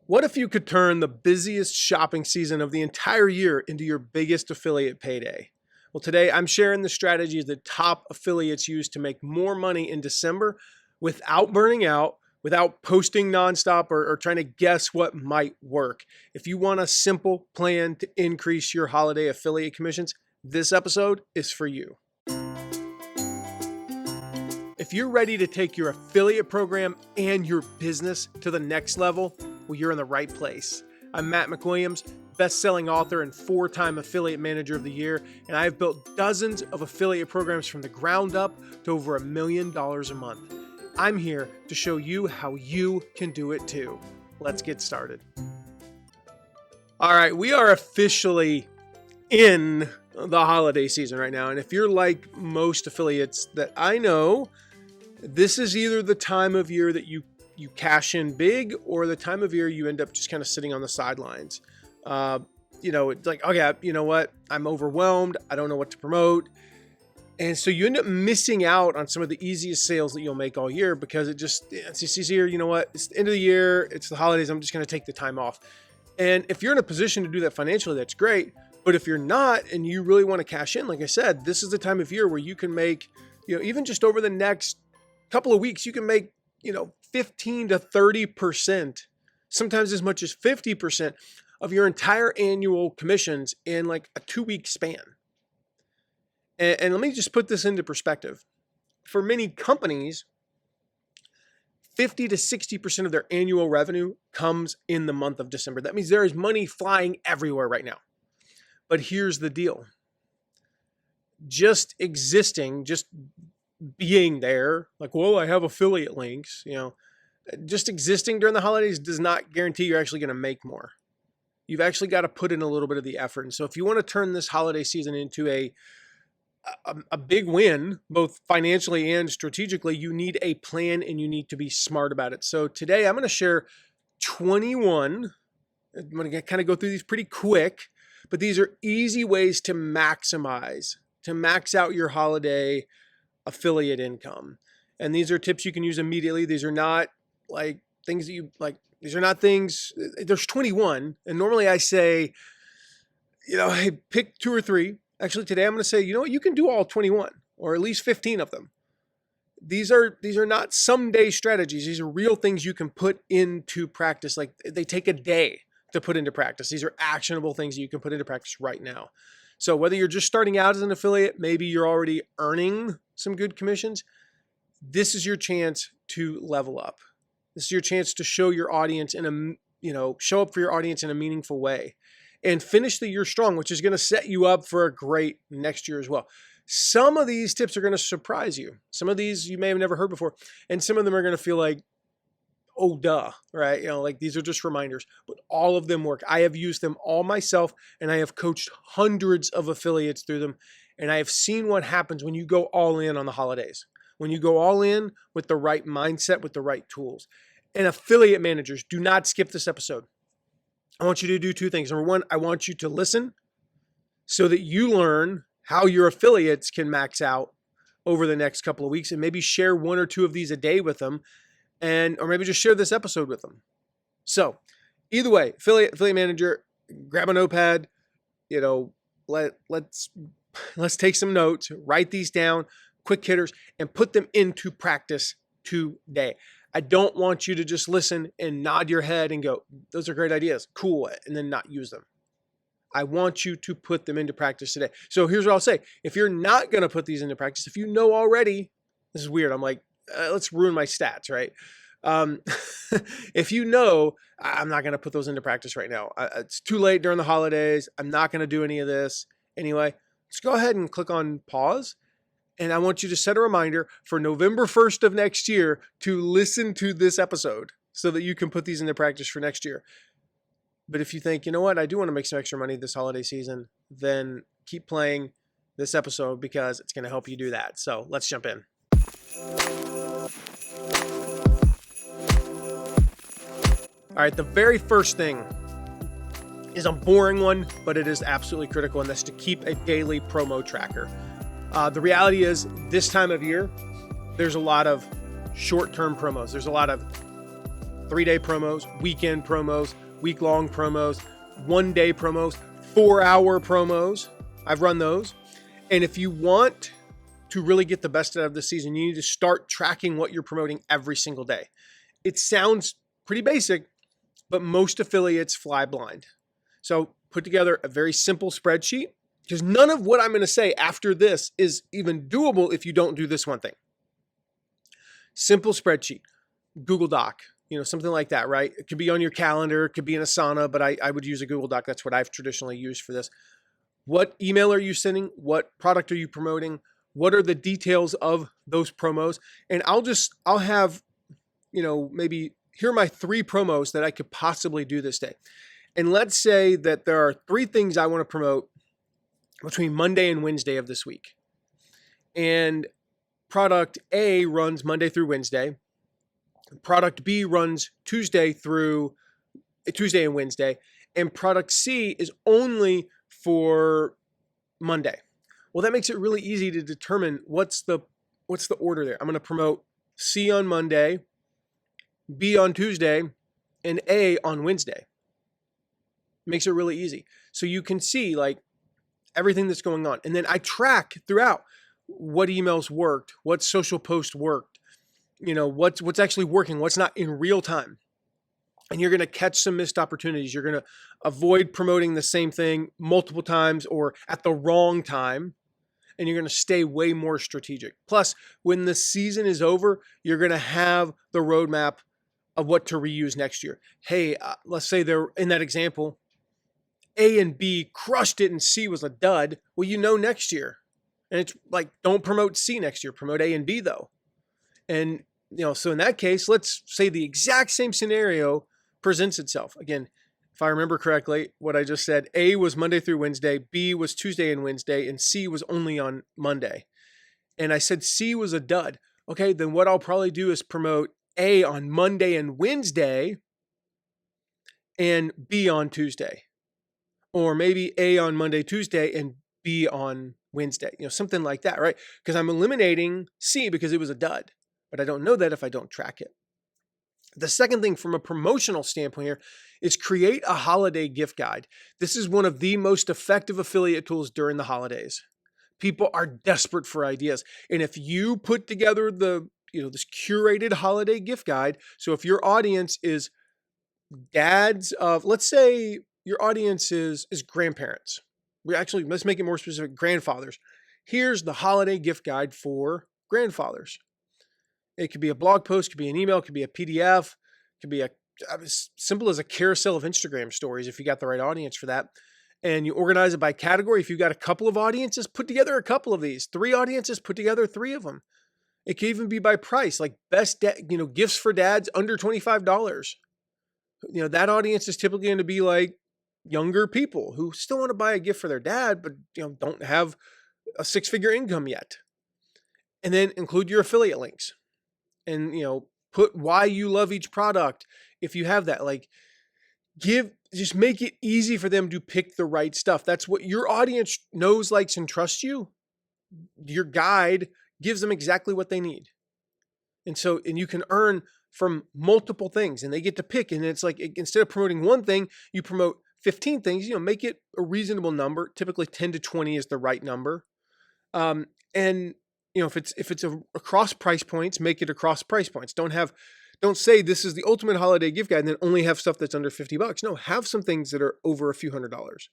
What if you could turn the busiest shopping season of the entire year into your biggest affiliate payday? Well, today I'm sharing the strategies that top affiliates use to make more money in December without burning out, without posting nonstop or trying to guess what might work. If you want a simple plan to increase your holiday affiliate commissions, this episode is for you. If you're ready to take your affiliate program and your business to the next level, well, you're in the right place. I'm Matt McWilliams, best-selling author and 4-time affiliate manager of the year, and I've built dozens of affiliate programs from the ground up to over $1 million a month. I'm here to show you how you can do it too. Let's get started. All right, we are officially in the holiday season right now, and if you're like most affiliates that I know, this is either the time of year that you cash in big or the time of year you end up just kind of sitting on the sidelines. It's like, okay, you know what? I'm overwhelmed. I don't know what to promote. And so you end up missing out on some of the easiest sales that you'll make all year because it's just easier. You know what? It's the end of the year. It's the holidays. I'm just going to take the time off. And if you're in a position to do that financially, that's great. But if you're not, and you really want to cash in, like I said, this is the time of year where you can make, even just over the next couple of weeks, you can make, 15 to 30%, sometimes as much as 50% of your entire annual commissions in like a 2-week span. And let me just put this into perspective. For many companies, 50 to 60% of their annual revenue comes in the month of December. That means there is money flying everywhere right now. But here's the deal. Just being there, like, well, I have affiliate links, just existing during the holidays does not guarantee you're actually going to make more. You've actually got to put in a little bit of the effort. And so if you want to turn this holiday season into a big win, both financially and strategically, you need a plan and you need to be smart about it. So today I'm going to share 21. I'm going to kind of go through these pretty quick, but these are easy ways to max out your holiday affiliate income. And these are tips you can use immediately. These are not like things that there's 21. And normally I say, hey, pick 2 or 3. Actually, today I'm going to say, you can do all 21 or at least 15 of them. These are not someday strategies. These are real things you can put into practice. Like they take a day to put into practice. These are actionable things that you can put into practice right now. So whether you're just starting out as an affiliate, maybe you're already earning some good commissions, this is your chance to level up. This is your chance to show your audience show up for your audience in a meaningful way and finish the year strong, which is going to set you up for a great next year as well. Some of these tips are going to surprise you. Some of these you may have never heard before, and some of them are going to feel like, oh, duh, right? Like these are just reminders, but all of them work. I have used them all myself, and I have coached hundreds of affiliates through them, and I have seen what happens when you go all in on the holidays, when you go all in with the right mindset, with the right tools. And affiliate managers, do not skip this episode. I want you to do 2 things. Number 1, I want you to listen so that you learn how your affiliates can max out over the next couple of weeks, and maybe share 1 or 2 of these a day with them. Or maybe just share this episode with them. So either way, affiliate manager, grab a notepad, let's take some notes, write these down, quick hitters, and put them into practice today. I don't want you to just listen and nod your head and go, those are great ideas, cool, and then not use them. I want you to put them into practice today. So here's what I'll say. If you're not going to put these into practice, if you know already, this is weird. I'm like, let's ruin my stats, right? If you know, I'm not going to put those into practice right now. It's too late during the holidays. I'm not going to do any of this. Anyway, just go ahead and click on pause. And I want you to set a reminder for November 1st of next year to listen to this episode so that you can put these into practice for next year. But if you think, you know what, I do want to make some extra money this holiday season, then keep playing this episode because it's going to help you do that. So let's jump in. All right, the very first thing is a boring one, but it is absolutely critical, and that's to keep a daily promo tracker. The reality is this time of year, there's a lot of short-term promos. There's a lot of 3-day promos, weekend promos, week-long promos, 1-day promos, 4-hour promos. I've run those. And if you want to really get the best out of the season, you need to start tracking what you're promoting every single day. It sounds pretty basic, but most affiliates fly blind. So put together a very simple spreadsheet, because none of what I'm going to say after this is even doable if you don't do this one thing. Simple spreadsheet, Google Doc, something like that, right? It could be on your calendar, it could be in Asana, but I would use a Google Doc. That's what I've traditionally used for this. What email are you sending? What product are you promoting? What are the details of those promos? And I'll have, maybe here are my 3 promos that I could possibly do this day. And let's say that there are 3 things I want to promote between Monday and Wednesday of this week. And product A runs Monday through Wednesday. Product B runs Tuesday and Wednesday. And product C is only for Monday. Well, that makes it really easy to determine what's the order there. I'm going to promote C on Monday, B on Tuesday, and A on Wednesday. Makes it really easy. So you can see everything that's going on. And then I track throughout what emails worked, what social posts worked, what's actually working, what's not in real time. And you're going to catch some missed opportunities. You're going to avoid promoting the same thing multiple times or at the wrong time. And you're going to stay way more strategic. Plus, when the season is over, you're going to have the roadmap of what to reuse next year. Hey, let's say they're in that example, A and B crushed it and C was a dud. Well, next year. And it's don't promote C next year. Promote A and B though. And, so in that case, let's say the exact same scenario presents itself. Again, if I remember correctly, what I just said, A was Monday through Wednesday, B was Tuesday and Wednesday, and C was only on Monday. And I said C was a dud. Okay, then what I'll probably do is promote A on Monday and Wednesday and B on Tuesday. Or maybe A on Monday, Tuesday, and B on Wednesday. Something like that, right? Because I'm eliminating C because it was a dud. But I don't know that if I don't track it. The second thing from a promotional standpoint here is create a holiday gift guide. This is one of the most effective affiliate tools during the holidays. People are desperate for ideas. And if you put together this curated holiday gift guide, so if your audience is dads of, let's say your audience is grandparents. Let's make it more specific, grandfathers. Here's the holiday gift guide for grandfathers. It could be a blog post, could be an email, could be a PDF, could be as simple as a carousel of Instagram stories if you got the right audience for that. And you organize it by category. If you've got a couple of audiences, put together a couple of these. 3 audiences, put together 3 of them. It could even be by price, like best, gifts for dads under $25. That audience is typically going to be younger people who still want to buy a gift for their dad, but don't have a 6-figure income yet. And then include your affiliate links. And, put why you love each product. If you have that, just make it easy for them to pick the right stuff. That's what your audience knows, likes, and trusts you. Your guide gives them exactly what they need. And you can earn from multiple things and they get to pick. And it's instead of promoting one thing, you promote 15 things, make it a reasonable number. Typically 10 to 20 is the right number. If it's across price points, make it across price points. Don't say this is the ultimate holiday gift guide and then only have stuff that's under $50. No, have some things that are over a few $100s.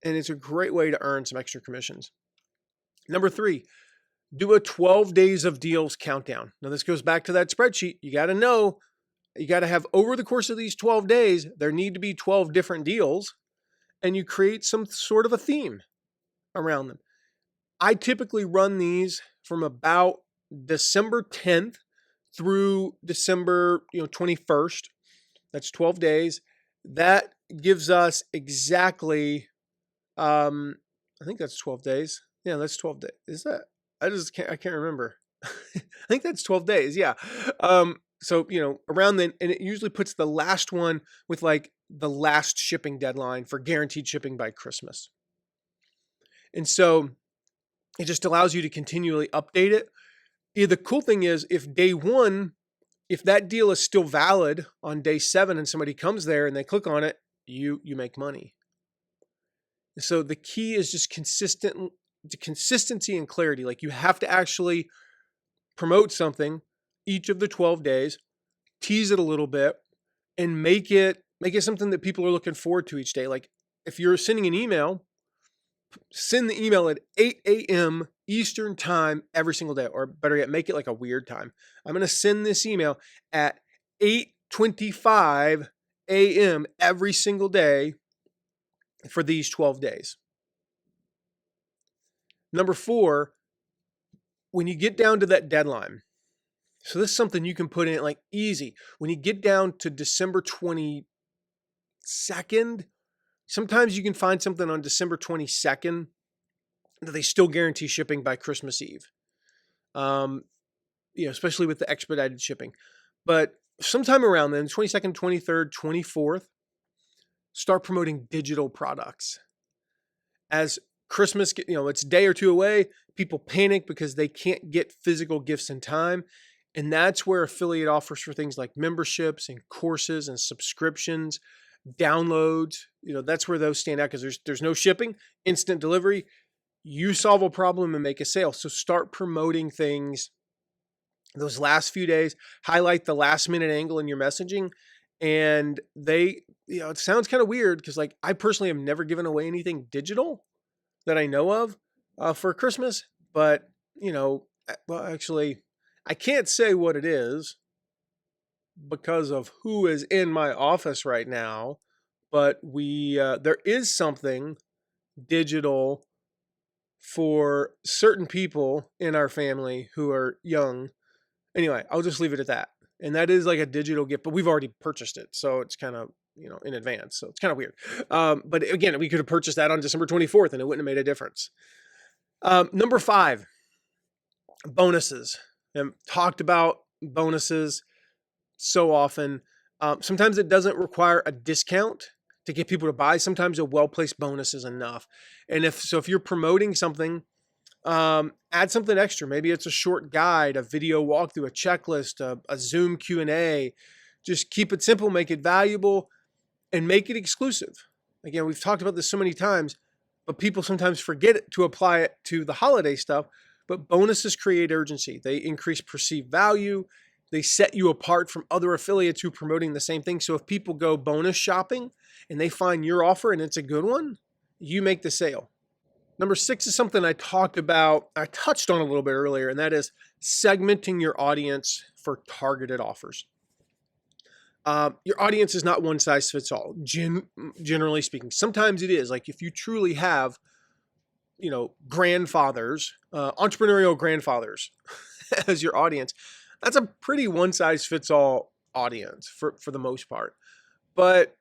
And it's a great way to earn some extra commissions. Number 3, do a 12 days of deals countdown. Now this goes back to that spreadsheet. You got to have over the course of these 12 days, there need to be 12 different deals and you create some sort of a theme around them. I typically run these from about December 10th through December 21st. That's 12 days. That gives us exactly, I think that's 12 days. Yeah, that's 12 days. Is that? I can't remember. I think that's 12 days. Yeah. So, around then, and it usually puts the last one with the last shipping deadline for guaranteed shipping by Christmas. And so it just allows you to continually update it. The cool thing is if day 1 if that deal is still valid on day 7 and somebody comes there and they click on it, you make money. So the key is just consistency and clarity. Like, you have to actually promote something each of the 12 days, tease it a little bit, and make it something that people are looking forward to each day. Like, if you're sending an email, send the email at 8 a.m. Eastern time every single day, or better yet, make it like a weird time. I'm going to send this email at 8:25 a.m. every single day for these 12 days. Number 4, when you get down to that deadline, so this is something you can put in like easy. When you get down to December 22nd, sometimes you can find something on December 22nd that they still guarantee shipping by Christmas Eve. Especially with the expedited shipping. But sometime around then, 22nd, 23rd, 24th, start promoting digital products. As Christmas, it's a day or two away, people panic because they can't get physical gifts in time. And that's where affiliate offers for things like memberships and courses and subscriptions, downloads, that's where those stand out, because there's no shipping, instant delivery. You solve a problem and make a sale. So start promoting things those last few days, highlight the last minute angle in your messaging. And it sounds kind of weird because, like, I personally have never given away anything digital that I know of for Christmas, but actually I can't say what it is because of who is in my office right now, but there is something digital for certain people in our family who are young. Anyway, I'll just leave it at that. And that is like a digital gift, but we've already purchased it. So it's kind of, in advance. So it's kind of weird. But again, we could have purchased that on December 24th and it wouldn't have made a difference. Number 5, bonuses. I've talked about bonuses so often. Sometimes it doesn't require a discount to get people to buy. Sometimes a well-placed bonus is enough. And if you're promoting something, add something extra. Maybe it's a short guide, a video walkthrough, a checklist, a Zoom Q&A. Just keep it simple, make it valuable, and make it exclusive. Again, we've talked about this so many times, but people sometimes forget to apply it to the holiday stuff. But bonuses create urgency. They increase perceived value. They set you apart from other affiliates who are promoting the same thing. So if people go bonus shopping and they find your offer and it's a good one, you make the sale. Number 6 is something I touched on a little bit earlier, and that is segmenting your audience for targeted offers. Your audience is not one size fits all, generally speaking. Sometimes it is. Like, if you truly have, grandfathers, entrepreneurial grandfathers as your audience, that's a pretty one size fits all audience for the most part. But,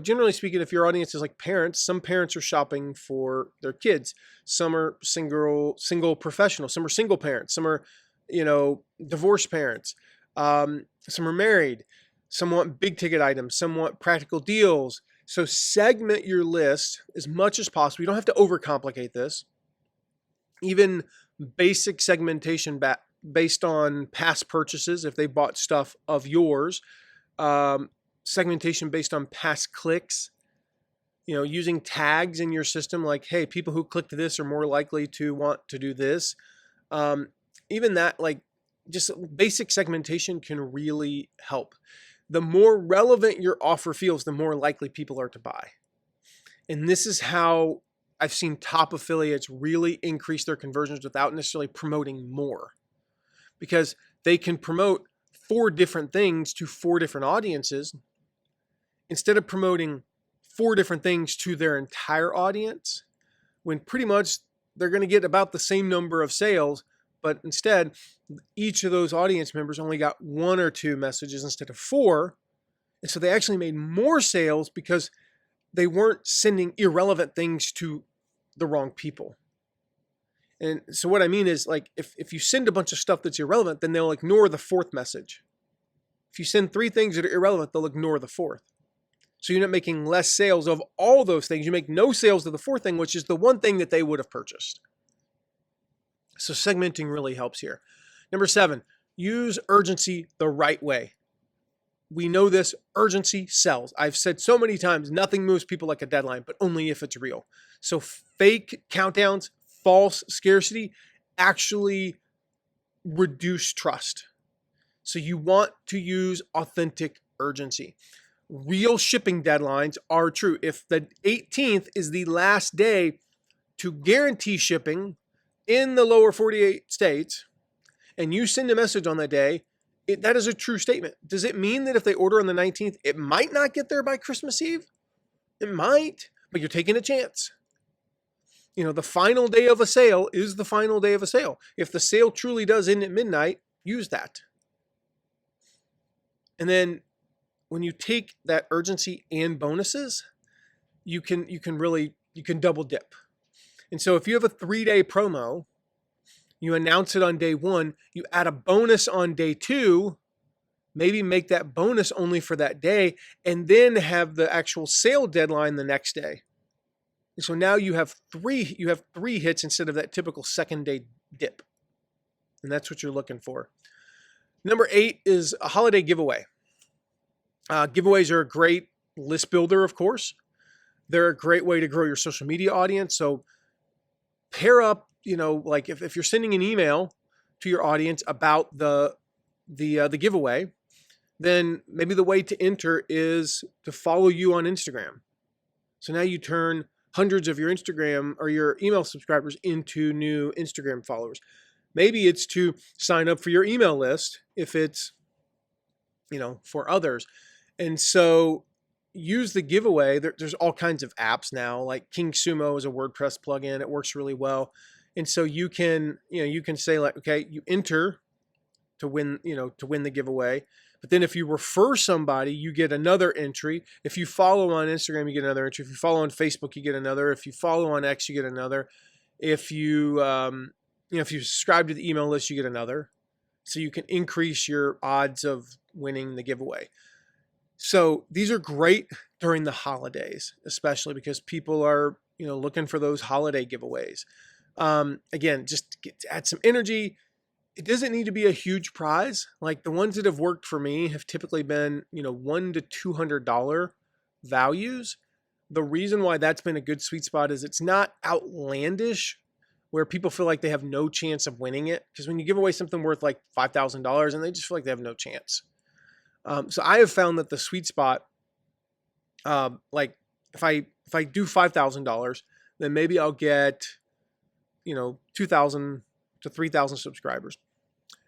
generally speaking, if your audience is like parents, some parents are shopping for their kids. Some are single professionals. Some are single parents. Some are, divorced parents. Some are married. Some want big ticket items. Some want practical deals. So segment your list as much as possible. You don't have to overcomplicate this. Even basic segmentation based on past purchases, if they bought stuff of yours. Segmentation based on past clicks. Using tags in your system like, hey, people who clicked this are more likely to want to do this. Even that, like, just basic segmentation can really help. The more relevant your offer feels, the more likely people are to buy. And this is how I've seen top affiliates really increase their conversions without necessarily promoting more. Because they can promote 4 different things to 4 different audiences instead of promoting 4 different things to their entire audience, when pretty much they're going to get about the same number of sales, but instead each of those audience members only got 1 or 2 messages instead of 4. And so they actually made more sales because they weren't sending irrelevant things to the wrong people. And so what I mean is, like, if you send a bunch of stuff that's irrelevant, then they'll ignore the 4th message. If you send 3 things that are irrelevant, they'll ignore the 4th. So you're not making less sales of all those things. You make no sales of the 4th thing, which is the one thing that they would have purchased. So segmenting really helps here. Number 7, Use urgency the right way. We know this, urgency sells. I've said so many times, nothing moves people like a deadline, but only if it's real. So fake countdowns, false scarcity actually reduce trust. So you want to use authentic urgency. Real shipping deadlines are true. If the 18th is the last day to guarantee shipping in the lower 48 states, and you send a message on that day, that is a true statement. Does it mean that if they order on the 19th, it might not get there by Christmas Eve? It might, but you're taking a chance. The final day of a sale is the final day of a sale. If the sale truly does end at midnight, use that. And then when you take that urgency and bonuses, you can double dip. And so if you have a 3-day promo, you announce it on day 1, you add a bonus on day 2, maybe make that bonus only for that day, and then have the actual sale deadline the next day. And so now you have three hits instead of that typical second day dip. And that's what you're looking for. Number 8 is a holiday giveaway. Giveaways are a great list builder, of course. They're a great way to grow your social media audience. So pair up, like if you're sending an email to your audience about the giveaway, then maybe the way to enter is to follow you on Instagram. So now you turn hundreds of your Instagram or your email subscribers into new Instagram followers. Maybe it's to sign up for your email list if it's, for others. And so use the giveaway. There's all kinds of apps now, like King Sumo is a WordPress plugin. It works really well. And so you can say like, okay, you enter to win the giveaway. But then if you refer somebody, you get another entry. If you follow on Instagram, you get another entry. If you follow on Facebook, you get another. If you follow on X, you get another. If you, if you subscribe to the email list, you get another. So you can increase your odds of winning the giveaway. So these are great during the holidays, especially because people are, looking for those holiday giveaways. Again, just add some energy. It doesn't need to be a huge prize. Like the ones that have worked for me have typically been, $100 to $200 values. The reason why that's been a good sweet spot is it's not outlandish where people feel like they have no chance of winning it. Because when you give away something worth like $5,000 and they just feel like they have no chance. So I have found that the sweet spot, like if I do $5,000, then maybe I'll get, 2,000 to 3,000 subscribers.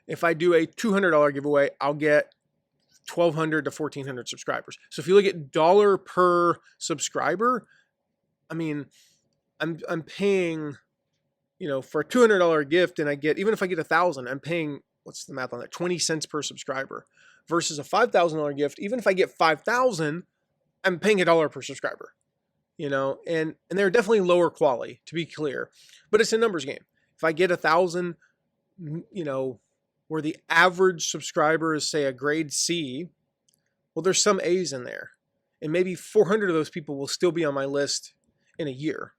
If I do a $200 giveaway, I'll get 1,200 to 1,400 subscribers. So if you look at dollar per subscriber, I mean, I'm paying, for a $200 gift, and I get, even if I get 1,000, I'm paying, what's the math on that? 20 cents per subscriber versus a $5,000 gift. Even if I get 5,000, I'm paying $1 per subscriber, and they're definitely lower quality, to be clear, but it's a numbers game. If I get 1,000, where the average subscriber is, say, a grade C, well, there's some A's in there. And maybe 400 of those people will still be on my list in a year.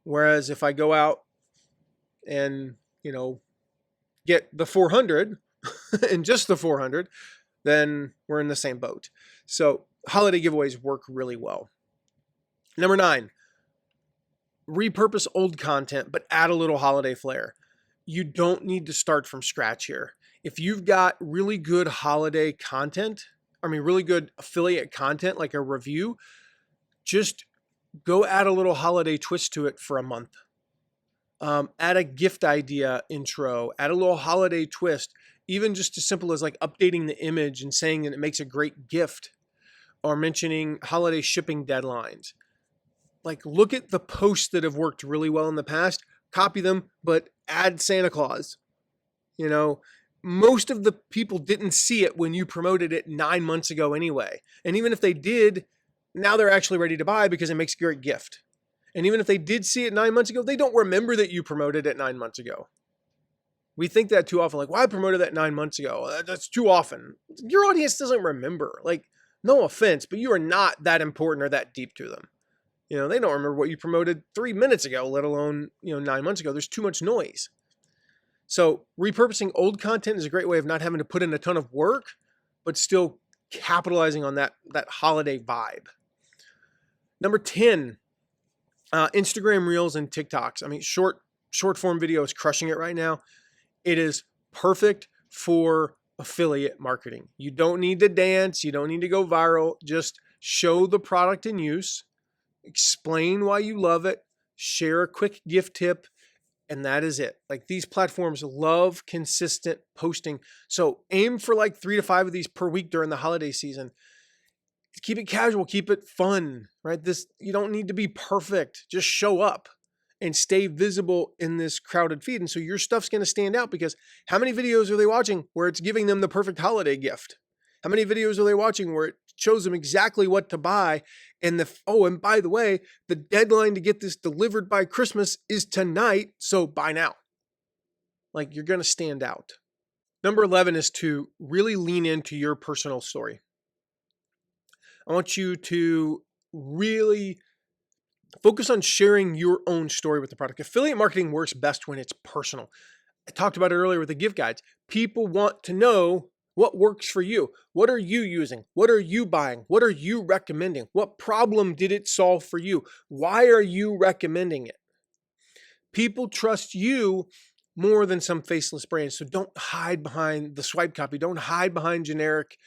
Whereas if I go out and, get the 400 and just the 400, then we're in the same boat. So holiday giveaways work really well. Number 9. Repurpose old content, but add a little holiday flair. You don't need to start from scratch here. If you've got really good holiday content, really good affiliate content, like a review, just go add a little holiday twist to it for a month. Add a gift idea intro, add a little holiday twist, even just as simple as like updating the image and saying that it makes a great gift, or mentioning holiday shipping deadlines. Like, look at the posts that have worked really well in the past, copy them, but add Santa Claus. Most of the people didn't see it when you promoted it 9 months ago anyway. And even if they did, now they're actually ready to buy because it makes a great gift. And even if they did see it 9 months ago, they don't remember that you promoted it 9 months ago. We think that too often, like, well, I promoted that 9 months ago. That's too often. Your audience doesn't remember. Like, no offense, but you are not that important or that deep to them. They don't remember what you promoted 3 minutes ago, let alone, 9 months ago. There's too much noise. So repurposing old content is a great way of not having to put in a ton of work, but still capitalizing on that holiday vibe. Number 10, Instagram Reels and TikToks. I mean, short form video is crushing it right now. It is perfect for affiliate marketing. You don't need to dance. You don't need to go viral. Just show the product in use, explain why you love it, share a quick gift tip, and that is it. Like, these platforms love consistent posting. So aim for like 3 to 5 of these per week during the holiday season. Keep it casual, keep it fun, right? You don't need to be perfect. Just show up and stay visible in this crowded feed. And so your stuff's going to stand out, because how many videos are they watching where it's giving them the perfect holiday gift? How many videos are they watching where it shows them exactly what to buy? And and by the way, the deadline to get this delivered by Christmas is tonight, so buy now. Like, you're going to stand out. Number 11 is to really lean into your personal story. I want you to really focus on sharing your own story with the product. Affiliate marketing works best when it's personal. I talked about it earlier with the gift guides. People want to know what works for you. What are you using? What are you buying? What are you recommending? What problem did it solve for you? Why are you recommending it? People trust you more than some faceless brands. So don't hide behind the swipe copy. Don't hide behind generic,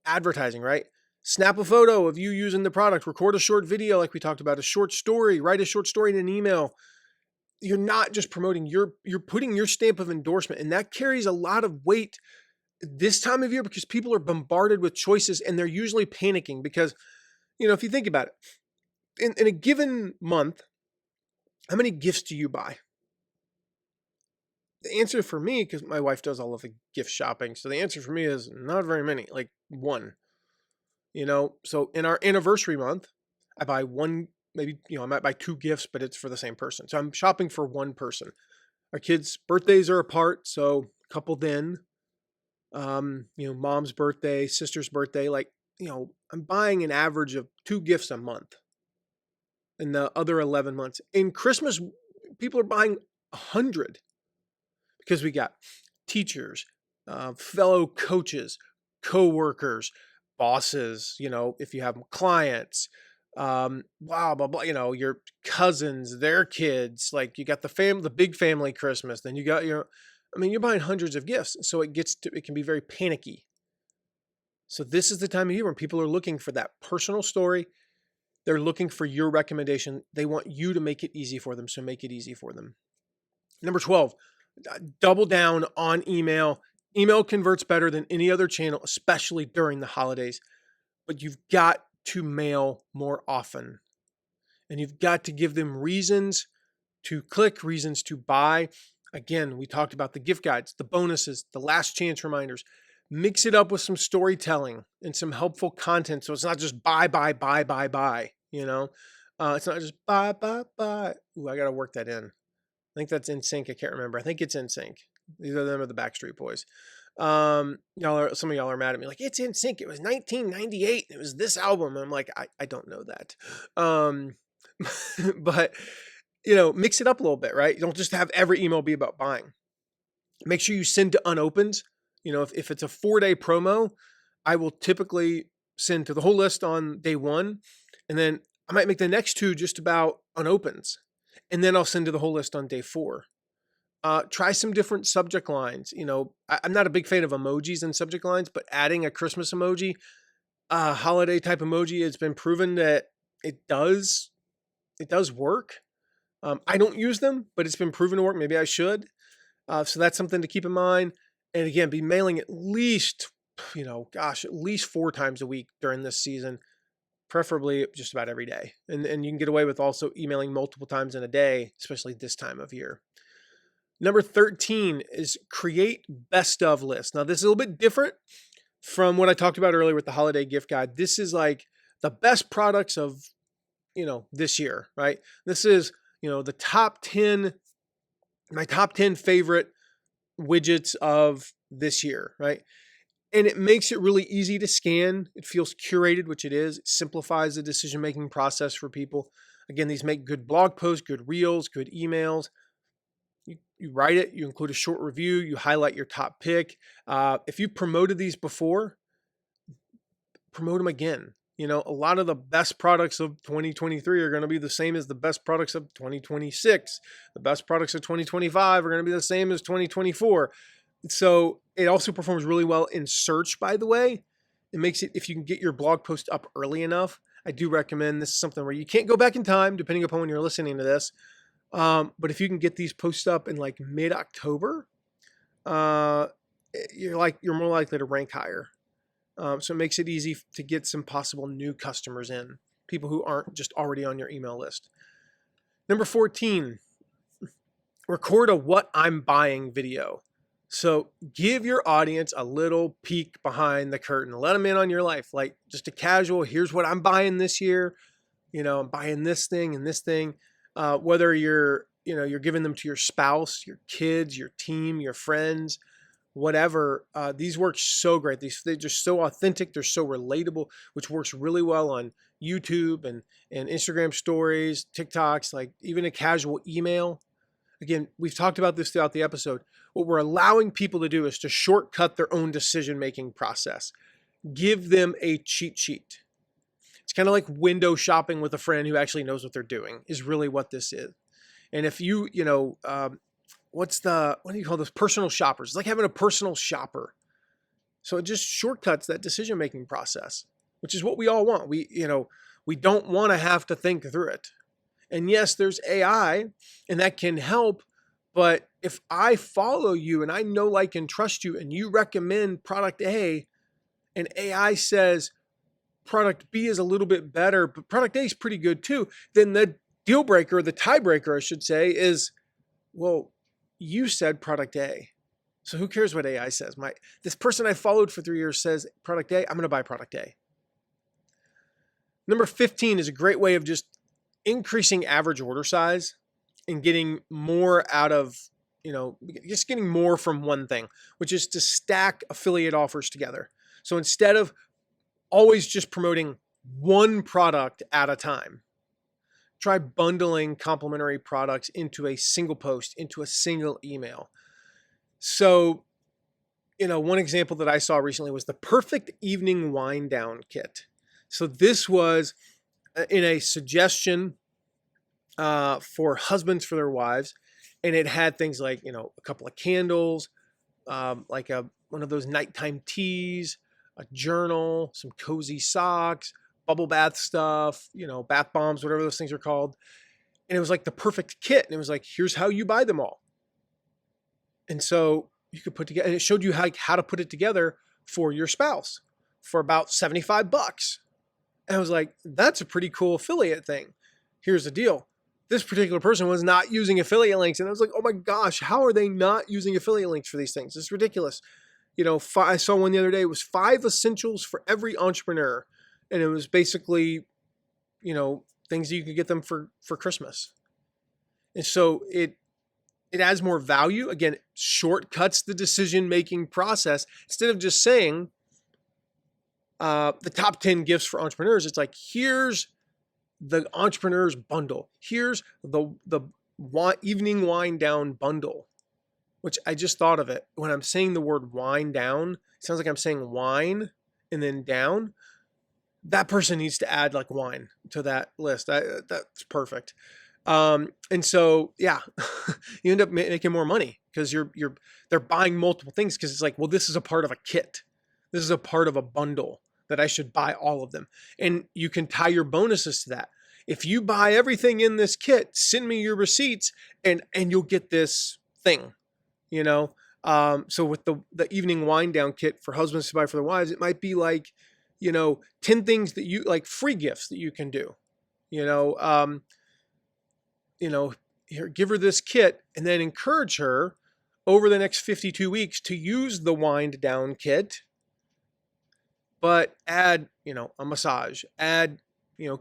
advertising, right? Snap a photo of you using the product, record a short video like we talked about, a short story, write a short story in an email. You're not just promoting, you're putting your stamp of endorsement, and that carries a lot of weight this time of year, because people are bombarded with choices and they're usually panicking because, if you think about it, in a given month, how many gifts do you buy? The answer for me, because my wife does all of the gift shopping, so the answer for me is not very many, like one. So in our anniversary month, I buy one, maybe, I might buy 2 gifts, but it's for the same person. So I'm shopping for one person. Our kids' birthdays are apart, so a couple then. Mom's birthday, sister's birthday, I'm buying an average of 2 gifts a month in the other 11 months. In Christmas, people are buying 100, because we got teachers, fellow coaches, co-workers, bosses, if you have clients, blah, blah, blah, your cousins, their kids, like you got the big family Christmas, then you got you're buying hundreds of gifts. So it can be very panicky. So this is the time of year when people are looking for that personal story. They're looking for your recommendation. They want you to make it easy for them. So make it easy for them. Number 12, double down on email. Email converts better than any other channel, especially during the holidays. But you've got to mail more often. And you've got to give them reasons to click, reasons to buy. Again, we talked about the gift guides, the bonuses, the last chance reminders. Mix it up with some storytelling and some helpful content, so it's not just buy, buy, buy, buy, buy. It's not just buy, buy, buy. Ooh, I got to work that in. I think that's NSYNC. I can't remember. I think it's NSYNC. Either them or the Backstreet Boys. Some of y'all are mad at me, like, it's NSYNC. It was 1998. It was this album. And I'm like, I don't know that. But mix it up a little bit, right? You don't just have every email be about buying. Make sure you send to unopened. If it's a 4-day promo, I will typically send to the whole list on day 1, and then I might make the next 2 just about unopens, and then I'll send to the whole list on day 4. Try some different subject lines. I'm not a big fan of emojis and subject lines, but adding a Christmas emoji, holiday type emoji, has been proven that it does work. I don't use them, but it's been proven to work. Maybe I should. So that's something to keep in mind. And again, be mailing at least 4 times a week during this season, preferably just about every day. And you can get away with also emailing multiple times in a day, especially this time of year. Number 13 is create best of lists. Now, this is a little bit different from what I talked about earlier with the holiday gift guide. This is like the best products of, this year, right? This is, the top 10, my top 10 favorite widgets of this year, right? And it makes it really easy to scan. It feels curated, which it is. It simplifies the decision-making process for people. Again, these make good blog posts, good reels, good emails. You write it, you include a short review, you highlight your top pick. If you promoted these before, promote them again. You know, a lot of the best products of 2023 are going to be the same as the best products of 2026. The best products of 2025 are going to be the same as 2024. So it also performs really well in search, by the way. It makes it, if you can get your blog post up early enough, I do recommend. This is something where you can't go back in time, depending upon when you're listening to this. But if you can get these posts up in like mid-October, you're more likely to rank higher. So it makes it easy to get some possible new customers in, people who aren't just already on your email list. Number 14, record a what I'm buying video. So give your audience a little peek behind the curtain. Let them in on your life, like just a casual, here's what I'm buying this year. You know, I'm buying this thing and this thing. Whether you're giving them to your spouse, your kids, your team, your friends, whatever, these work so great. They're just so authentic. They're so relatable, which works really well on YouTube and Instagram stories, TikToks, like even a casual email. Again, we've talked about this throughout the episode. What we're allowing people to do is to shortcut their own decision-making process. Give them a cheat sheet. It's kind of like window shopping with a friend who actually knows what they're doing is really what this is. And if what do you call those, personal shoppers? It's like having a personal shopper. So it just shortcuts that decision-making process, which is what we all want. We don't want to have to think through it. And yes, there's AI and that can help. But if I follow you and I know, like, and trust you, and you recommend product A and AI says product B is a little bit better, but product A is pretty good too, then the deal breaker, the tiebreaker, I should say, is, well, you said product A. So who cares what AI says? This person I followed for 3 years says product A, I'm going to buy product A. Number 15 is a great way of just increasing average order size and getting more out of, just getting more from one thing, which is to stack affiliate offers together. So instead of always just promoting one product at a time, try bundling complementary products into a single post, into a single email. So, one example that I saw recently was the perfect evening wind down kit. So this was in a suggestion for husbands for their wives. And it had things like, a couple of candles, like one of those nighttime teas, a journal, some cozy socks, bubble bath stuff, bath bombs, whatever those things are called. And it was like the perfect kit. And it was like, here's how you buy them all. And so you could put together, and it showed you how to put it together for your spouse for about $75. And I was like, that's a pretty cool affiliate thing. Here's the deal. This particular person was not using affiliate links. And I was like, oh my gosh, how are they not using affiliate links for these things? It's ridiculous. I saw one the other day. It was 5 essentials for every entrepreneur. And it was basically, things that you could get them for Christmas. And so it adds more value. Again, it shortcuts the decision-making process. Instead of just saying the top 10 gifts for entrepreneurs, it's like, here's the entrepreneur's bundle. Here's the evening wind down bundle, which I just thought of it. When I'm saying the word wind down, it sounds like I'm saying wine and then down. That person needs to add like wine to that list. That's perfect. And so, yeah, you end up making more money because they're buying multiple things because it's like, well, this is a part of a kit. This is a part of a bundle that I should buy all of them. And you can tie your bonuses to that. If you buy everything in this kit, send me your receipts and you'll get this thing, So with the evening wind down kit for husbands to buy for their wives, it might be like, 10 things that you like, free gifts that you can do, here, give her this kit and then encourage her over the next 52 weeks to use the wind down kit, but add, a massage, add,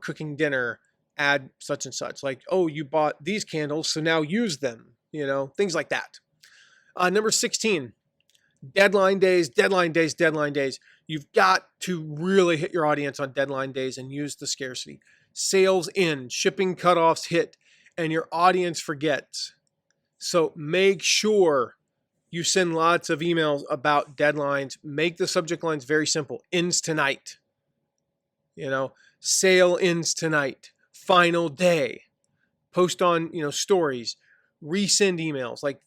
cooking dinner, add such and such, like, oh, you bought these candles, so now use them, things like that. Number 16, deadline days. You've got to really hit your audience on deadline days and use the scarcity. Sales in, shipping cutoffs hit, and your audience forgets. So make sure you send lots of emails about deadlines. Make the subject lines very simple. Ends tonight. Sale ends tonight. Final day. Post on, stories. Resend emails. Like,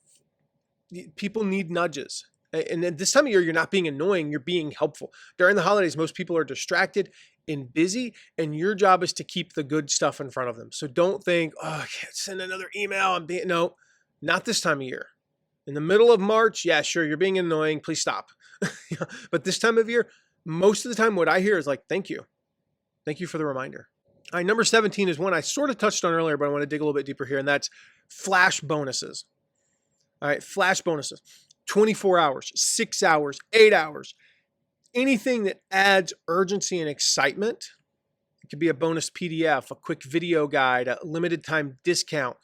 people need nudges. And at this time of year, you're not being annoying. You're being helpful. During the holidays, most people are distracted and busy, and your job is to keep the good stuff in front of them. So don't think, oh, I can't send another email. No, not this time of year. In the middle of March, yeah, sure, you're being annoying. Please stop. But this time of year, most of the time, what I hear is like, thank you. Thank you for the reminder. All right, number 17 is one I sort of touched on earlier, but I want to dig a little bit deeper here, and that's flash bonuses. All right, flash bonuses. 24 hours, 6 hours, 8 hours. Anything that adds urgency and excitement. It could be a bonus PDF, a quick video guide, a limited time discount.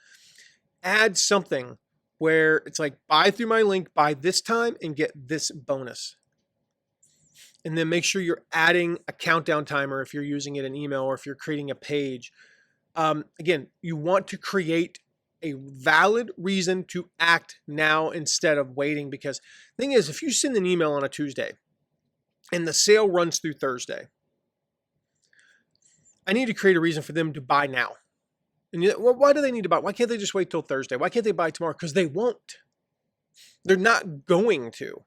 Add something where it's like, buy through my link by this time and get this bonus. And then make sure you're adding a countdown timer if you're using it in email or if you're creating a page. Again, you want to create a valid reason to act now instead of waiting, because the thing is, if you send an email on a Tuesday and the sale runs through Thursday, I need to create a reason for them to buy now. And why do they need to buy? Why can't they just wait till Thursday? Why can't they buy tomorrow? Because they won't. They're not going to.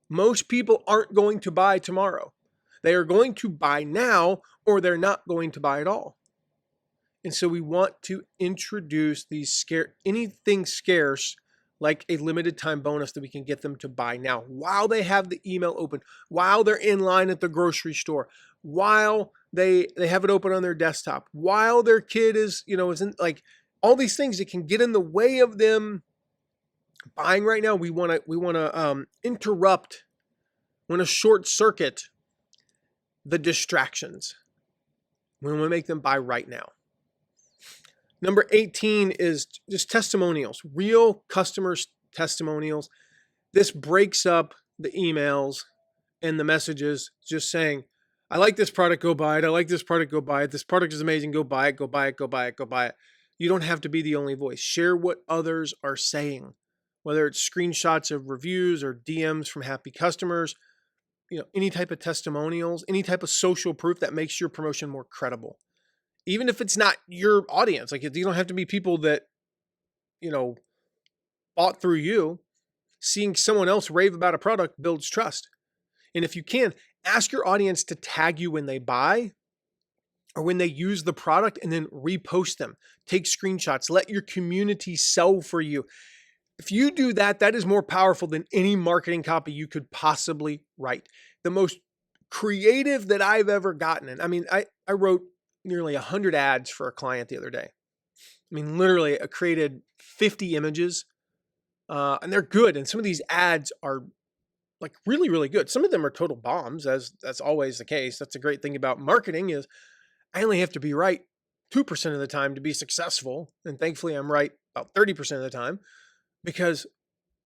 Most people aren't going to buy tomorrow. They are going to buy now, or they're not going to buy at all. And so we want to introduce these anything scarce, like a limited time bonus that we can get them to buy now while they have the email open, while they're in line at the grocery store, while they have it open on their desktop, while their kid is in, like, all these things that can get in the way of them buying right now. We want to interrupt, want to short circuit the distractions. We want to make them buy right now. Number 18 is just testimonials, real customers' testimonials. This breaks up the emails and the messages just saying, I like this product, go buy it. I like this product, go buy it. This product is amazing, go buy it, go buy it, go buy it, go buy it. You don't have to be the only voice. Share what others are saying, whether it's screenshots of reviews or DMs from happy customers, any type of testimonials, any type of social proof that makes your promotion more credible. Even if it's not your audience, like, you don't have to be people that, bought through you. Seeing someone else rave about a product builds trust. And if you can, ask your audience to tag you when they buy or when they use the product, and then repost them. Take screenshots. Let your community sell for you. If you do that, that is more powerful than any marketing copy you could possibly write. The most creative that I've ever gotten. And I mean, I wrote nearly 100 ads for a client the other day. I mean, literally, I created 50 images, and they're good. And some of these ads are like really, really good. Some of them are total bombs, as that's always the case. That's a great thing about marketing, is I only have to be right 2% of the time to be successful. And thankfully, I'm right about 30% of the time, because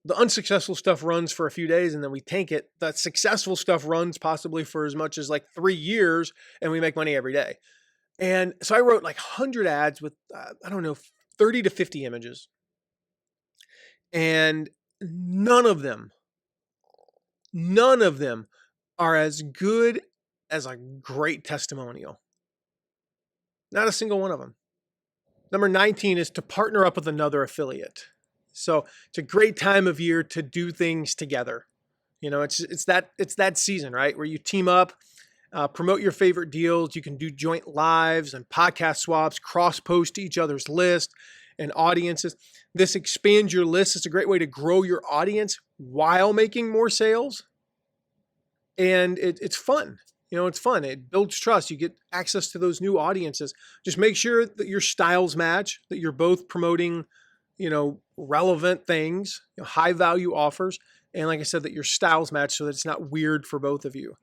the unsuccessful stuff runs for a few days and then we tank it. The successful stuff runs possibly for as much as like 3 years, and we make money every day. And so I wrote like 100 ads with, 30 to 50 images. And none of them are as good as a great testimonial. Not a single one of them. Number 19 is to partner up with another affiliate. So it's a great time of year to do things together. It's that season, right? Where you team up, promote your favorite deals. You can do joint lives and podcast swaps, cross-post to each other's list and audiences. This expands your list. It's a great way to grow your audience while making more sales. And it's fun. It's fun. It builds trust. You get access to those new audiences. Just make sure that your styles match, that you're both promoting, relevant things, high value offers. And like I said, that your styles match so that it's not weird for both of you.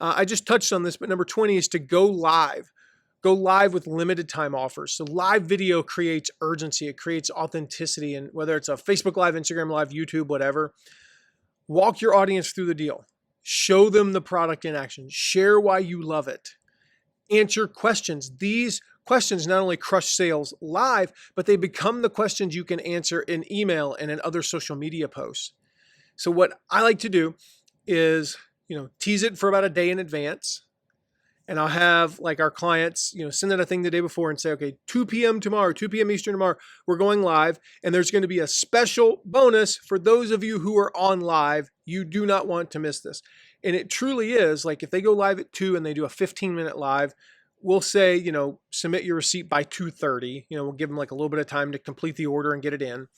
I just touched on this, but number 20 is to go live. Go live with limited time offers. So live video creates urgency. It creates authenticity. And whether it's a Facebook Live, Instagram Live, YouTube, whatever, walk your audience through the deal. Show them the product in action. Share why you love it. Answer questions. These questions not only crush sales live, but they become the questions you can answer in email and in other social media posts. So what I like to do is, tease it for about a day in advance. And I'll have like our clients, send out a thing the day before and say, okay, 2 p.m. tomorrow, 2 p.m. Eastern tomorrow, we're going live. And there's going to be a special bonus for those of you who are on live. You do not want to miss this. And it truly is like if they go live at 2 and they do a 15-minute live, we'll say, submit your receipt by 2:30. We'll give them like a little bit of time to complete the order and get it in.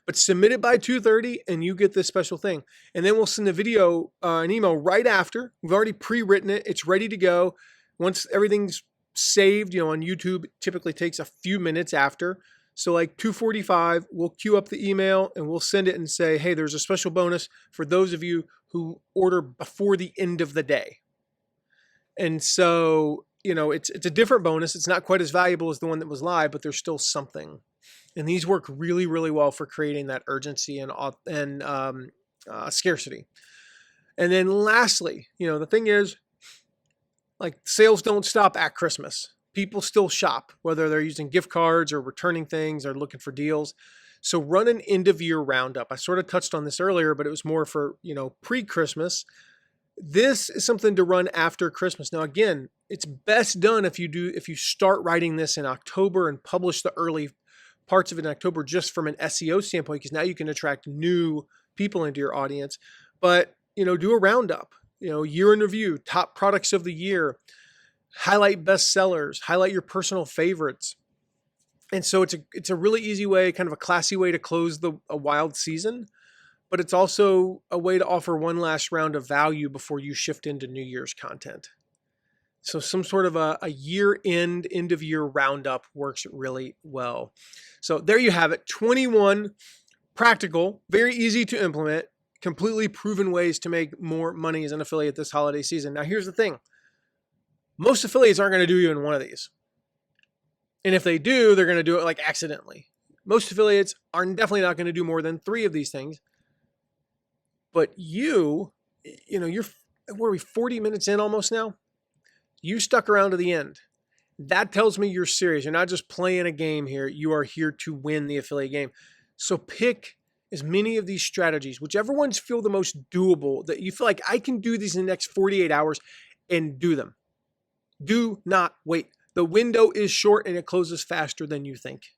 But submit it by 2:30 and you get this special thing. And then we'll send a video, an email right after. We've already pre-written it. It's ready to go. Once everything's saved, on YouTube, it typically takes a few minutes after. So like 2:45, we'll queue up the email and we'll send it and say, hey, there's a special bonus for those of you who order before the end of the day. And so, it's a different bonus. It's not quite as valuable as the one that was live, but there's still something. And these work really, really well for creating that urgency and scarcity. And then lastly, the thing is, like sales don't stop at Christmas. People still shop, whether they're using gift cards or returning things or looking for deals. So run an end of year roundup. I sort of touched on this earlier, but it was more for, pre-Christmas. This is something to run after Christmas. Now, again, it's best done if you start writing this in October and publish the early parts of it in October, just from an SEO standpoint, because now you can attract new people into your audience. But, do a roundup. Year in review, top products of the year, highlight bestsellers, highlight your personal favorites. And so it's a really easy way, kind of a classy way to close a wild season, but it's also a way to offer one last round of value before you shift into New Year's content. So some sort of a end of year roundup works really well. So there you have it, 21 practical, very easy to implement, completely proven ways to make more money as an affiliate this holiday season. Now, here's the thing. Most affiliates aren't going to do even one of these. And if they do, they're going to do it like accidentally. Most affiliates are definitely not going to do more than 3 of these things. But you're, where are we, 40 minutes in almost now? You stuck around to the end. That tells me you're serious. You're not just playing a game here. You are here to win the affiliate game. So pick as many of these strategies, whichever ones feel the most doable, that you feel like I can do these in the next 48 hours and do them. Do not wait. The window is short and it closes faster than you think.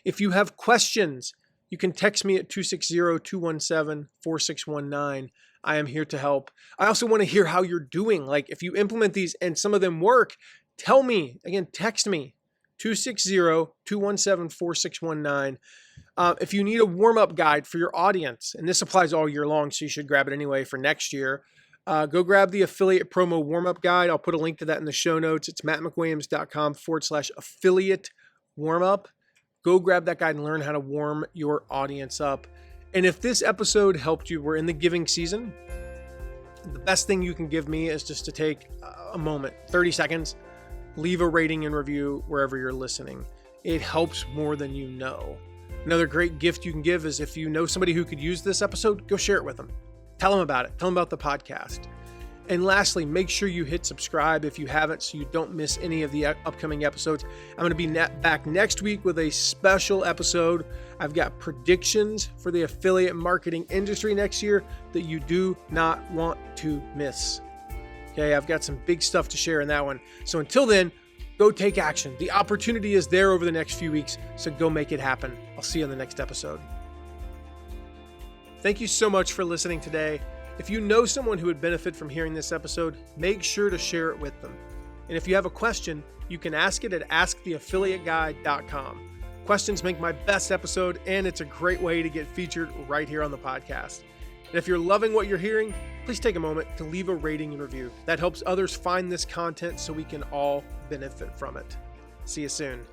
If you have questions, you can text me at 260-217-4619. I am here to help. I also want to hear how you're doing. Like if you implement these and some of them work, tell me. Again, text me, 260-217-4619. If you need a warm-up guide for your audience, and this applies all year long, so you should grab it anyway for next year, go grab the affiliate promo warm-up guide. I'll put a link to that in the show notes. It's mattmcwilliams.com/affiliate warm-up. Go grab that guide and learn how to warm your audience up. And if this episode helped you, we're in the giving season. The best thing you can give me is just to take a moment, 30 seconds, leave a rating and review wherever you're listening. It helps more than you know. Another great gift you can give is if you know somebody who could use this episode, go share it with them. Tell them about it. Tell them about the podcast. And lastly, make sure you hit subscribe if you haven't so you don't miss any of the upcoming episodes. I'm going to be back next week with a special episode. I've got predictions for the affiliate marketing industry next year that you do not want to miss. Okay, I've got some big stuff to share in that one. So until then, go take action. The opportunity is there over the next few weeks, so go make it happen. I'll see you on the next episode. Thank you so much for listening today. If you know someone who would benefit from hearing this episode, make sure to share it with them. And if you have a question, you can ask it at asktheaffiliateguy.com. Questions make my best episode, and it's a great way to get featured right here on the podcast. And if you're loving what you're hearing, please take a moment to leave a rating and review. That helps others find this content so we can all benefit from it. See you soon.